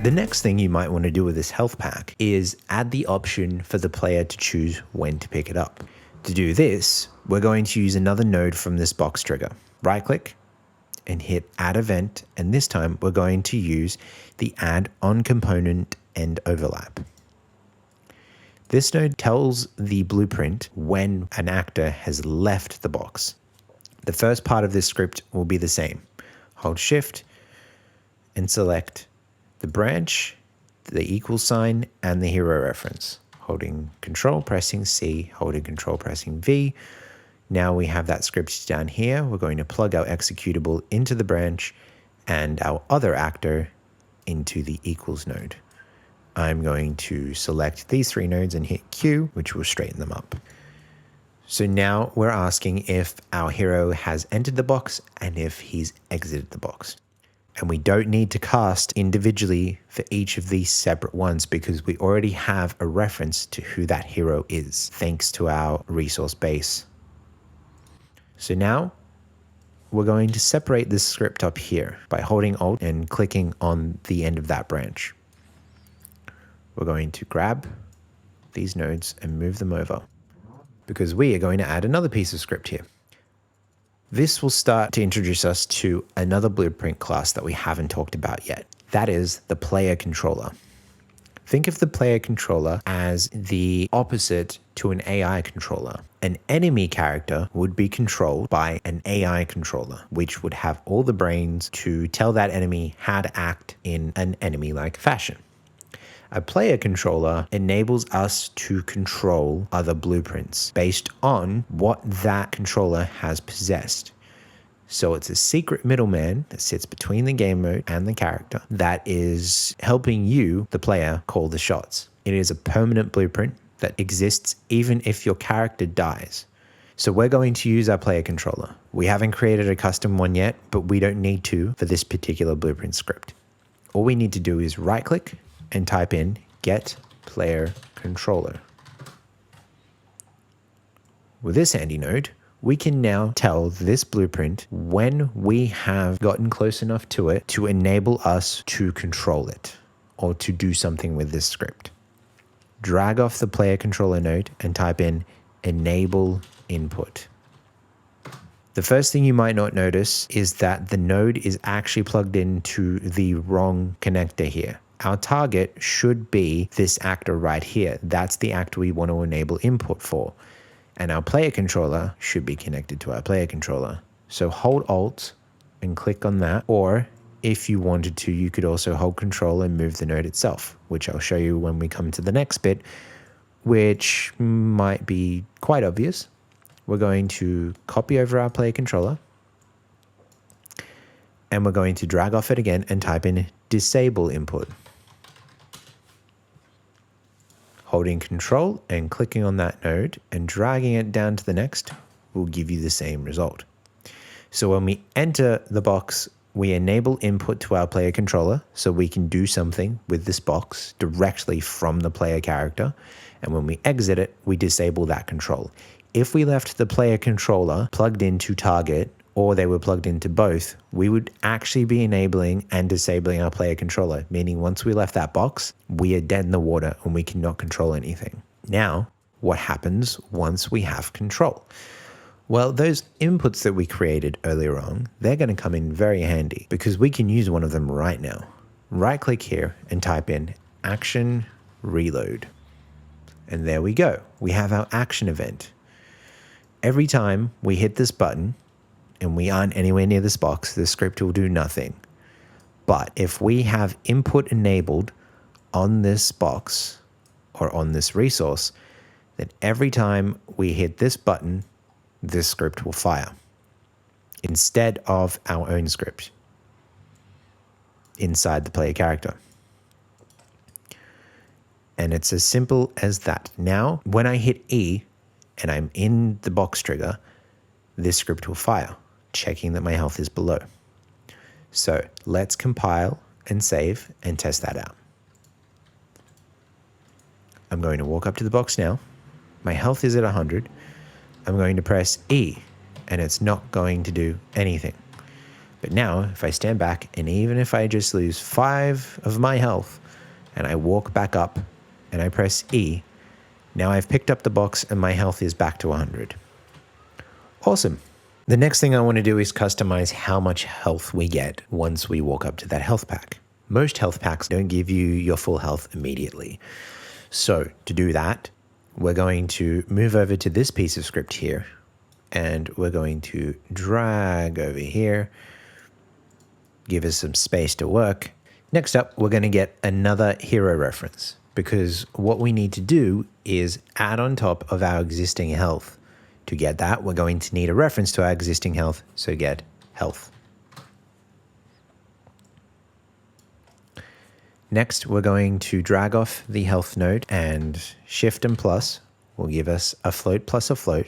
The next thing you might want to do with this health pack is add the option for the player to choose when to pick it up. To do this, we're going to use another node from this box trigger. Right click and hit add event, and this time we're going to use the add on component end overlap. This node tells the blueprint when an actor has left the box. The first part of this script will be the same. Hold shift and select the branch, the equal sign, and the hero reference. Holding control, pressing C, holding control, pressing V. Now we have that script down here. We're going to plug our executable into the branch and our other actor into the equals node. I'm going to select these three nodes and hit Q, which will straighten them up. So now we're asking if our hero has entered the box and if he's exited the box. And we don't need to cast individually for each of these separate ones because we already have a reference to who that hero is, thanks to our resource base. So now we're going to separate this script up here by holding Alt and clicking on the end of that branch. We're going to grab these nodes and move them over because we are going to add another piece of script here. This will start to introduce us to another blueprint class that we haven't talked about yet. That is the player controller. Think of the player controller as the opposite to an AI controller. An enemy character would be controlled by an AI controller, which would have all the brains to tell that enemy how to act in an enemy-like fashion. A player controller enables us to control other blueprints based on what that controller has possessed. So it's a secret middleman that sits between the game mode and the character that is helping you, the player, call the shots. It is a permanent blueprint that exists even if your character dies. So we're going to use our player controller. We haven't created a custom one yet, but we don't need to for this particular blueprint script. All we need to do is right click and type in get player controller. With this handy node, we can now tell this blueprint when we have gotten close enough to it to enable us to control it or to do something with this script. Drag off the player controller node and type in enable input. The first thing you might not notice is that the node is actually plugged into the wrong connector here. Our target should be this actor right here. That's the actor we want to enable input for. And our player controller should be connected to our player controller. So hold Alt and click on that. Or if you wanted to, you could also hold Control and move the node itself, which I'll show you when we come to the next bit, which might be quite obvious. We're going to copy over our player controller. And we're going to drag off it again and type in disable input. Holding Control and clicking on that node and dragging it down to the next will give you the same result. So when we enter the box, we enable input to our player controller so we can do something with this box directly from the player character. And when we exit it, we disable that control. If we left the player controller plugged into target, or they were plugged into both, we would actually be enabling and disabling our player controller, meaning once we left that box, we are dead in the water and we cannot control anything. Now, what happens once we have control? Well, those inputs that we created earlier on, they're going to come in very handy because we can use one of them right now. Right click here and type in action reload. And there we go. We have our action event. Every time we hit this button, and we aren't anywhere near this box, the script will do nothing. But if we have input enabled on this box or on this resource, then every time we hit this button, this script will fire instead of our own script inside the player character. And it's as simple as that. Now, when I hit E and I'm in the box trigger, this script will fire, checking that my health is below. So let's compile and save and test that out. I'm going to walk up to the box now. My health is at 100. I'm going to press E and it's not going to do anything But now if I stand back and even if I just lose 5 of my health and I walk back up and I press E, now I've picked up the box and my health is back to 100. Awesome. The next thing I want to do is customize how much health we get once we walk up to that health pack. Most health packs don't give you your full health immediately. So to do that, we're going to move over to this piece of script here, and we're going to drag over here, give us some space to work. Next up, we're going to get another hero reference, because what we need to do is add on top of our existing health. To get that, we're going to need a reference to our existing health, so get health. Next, we're going to drag off the health node, and Shift and plus will give us a float plus a float.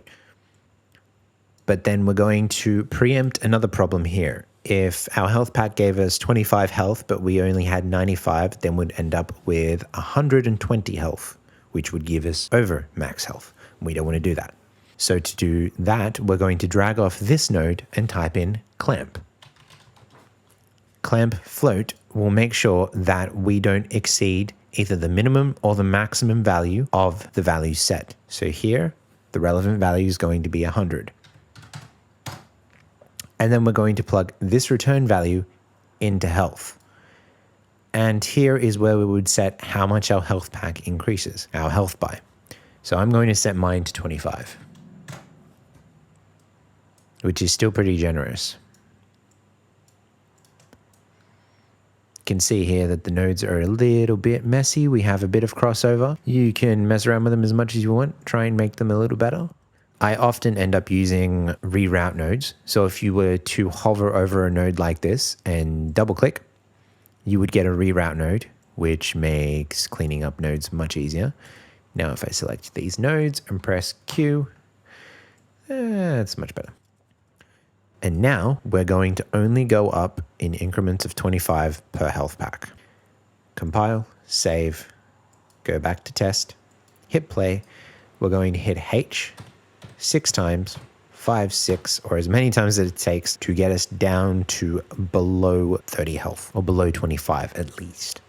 But then we're going to preempt another problem here. If our health pack gave us 25 health, but we only had 95, then we'd end up with 120 health, which would give us over max health. We don't want to do that. So to do that, we're going to drag off this node and type in clamp. Clamp float will make sure that we don't exceed either the minimum or the maximum value of the value set. So here, the relevant value is going to be 100. And then we're going to plug this return value into health. And here is where we would set how much our health pack increases, our health by. So I'm going to set mine to 25, which is still pretty generous. You can see here that the nodes are a little bit messy. We have a bit of crossover. You can mess around with them as much as you want, try and make them a little better. I often end up using reroute nodes. So if you were to hover over a node like this and double click, you would get a reroute node, which makes cleaning up nodes much easier. Now, if I select these nodes and press Q, that's much better. And now we're going to only go up in increments of 25 per health pack. Compile, save, go back to test, hit play. We're going to hit H 6 times, 5, 6, or as many times as it takes to get us down to below 30 health, or below 25 at least.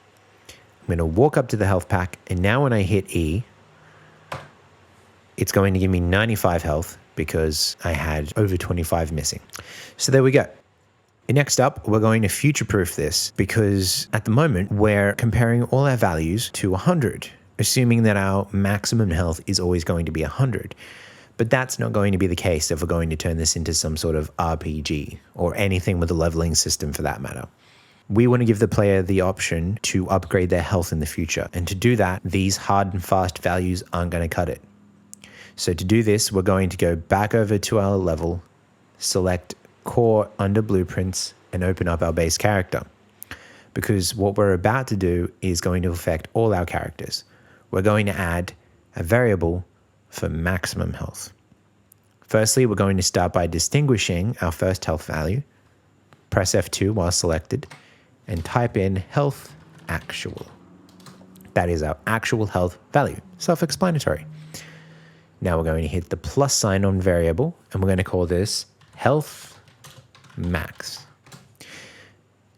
I'm going to walk up to the health pack, and now when I hit E, it's going to give me 95 health because I had over 25 missing. So there we go. Next up, we're going to future-proof this because at the moment we're comparing all our values to 100, assuming that our maximum health is always going to be 100. But that's not going to be the case if we're going to turn this into some sort of RPG or anything with a leveling system for that matter. We want to give the player the option to upgrade their health in the future. And to do that, these hard and fast values aren't going to cut it. So to do this, we're going to go back over to our level, select core under blueprints, and open up our base character. Because what we're about to do is going to affect all our characters. We're going to add a variable for maximum health. Firstly, we're going to start by distinguishing our first health value. Press F2 while selected and type in health actual. That is our actual health value. Self-explanatory. Now we're going to hit the plus sign on variable and we're going to call this health max.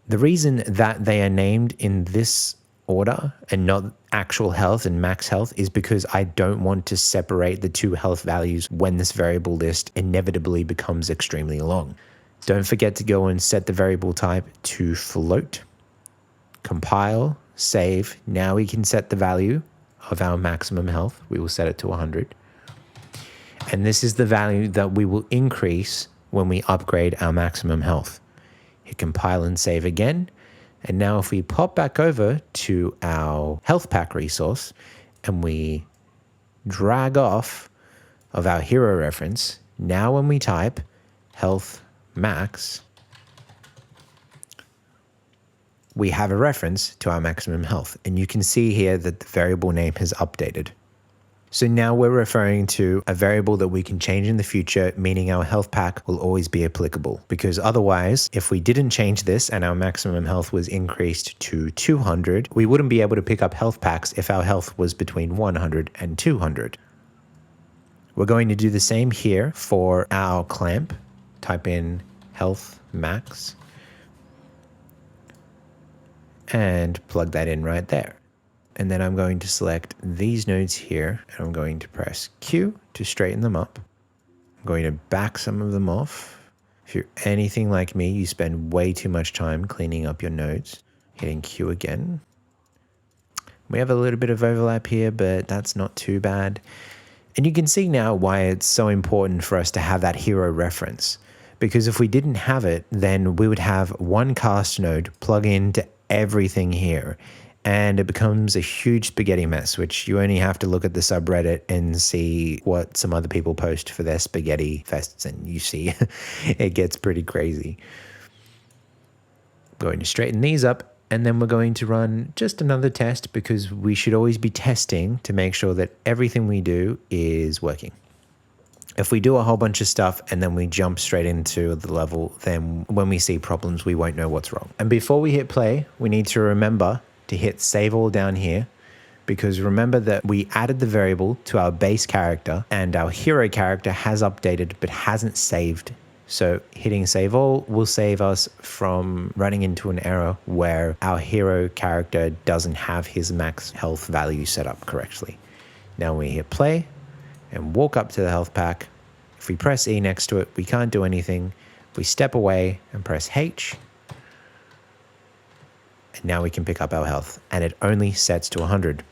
The reason that they are named in this order and not actual health and max health is because I don't want to separate the two health values when this variable list inevitably becomes extremely long. Don't forget to go and set the variable type to float, compile, save. Now we can set the value of our maximum health. We will set it to 100. And this is the value that we will increase when we upgrade our maximum health. Hit compile and save again. And now if we pop back over to our health pack resource and we drag off of our hero reference, now when we type health max, we have a reference to our maximum health. And you can see here that the variable name has updated. So now we're referring to a variable that we can change in the future, meaning our health pack will always be applicable. Because otherwise, if we didn't change this and our maximum health was increased to 200, we wouldn't be able to pick up health packs if our health was between 100 and 200. We're going to do the same here for our clamp. Type in health max. and plug that in right there. And then I'm going to select these nodes here, and I'm going to press Q to straighten them up. I'm going to back some of them off. If you're anything like me, you spend way too much time cleaning up your nodes. Hitting Q again. We have a little bit of overlap here, but that's not too bad. And you can see now why it's so important for us to have that hero reference. Because if we didn't have it, then we would have one cast node plug into everything here. And it becomes a huge spaghetti mess, which you only have to look at the subreddit and see what some other people post for their spaghetti fests, and you see it gets pretty crazy. Going to straighten these up, and then we're going to run just another test because we should always be testing to make sure that everything we do is working. If we do a whole bunch of stuff and then we jump straight into the level, then when we see problems, we won't know what's wrong. And before we hit play, we need to remember to hit save all down here, because remember that we added the variable to our base character and our hero character has updated but hasn't saved. So hitting save all will save us from running into an error where our hero character doesn't have his max health value set up correctly. Now we hit play and walk up to the health pack. If we press E next to it, we can't do anything. If we step away and press H, and now we can pick up our health, and it only sets to 100.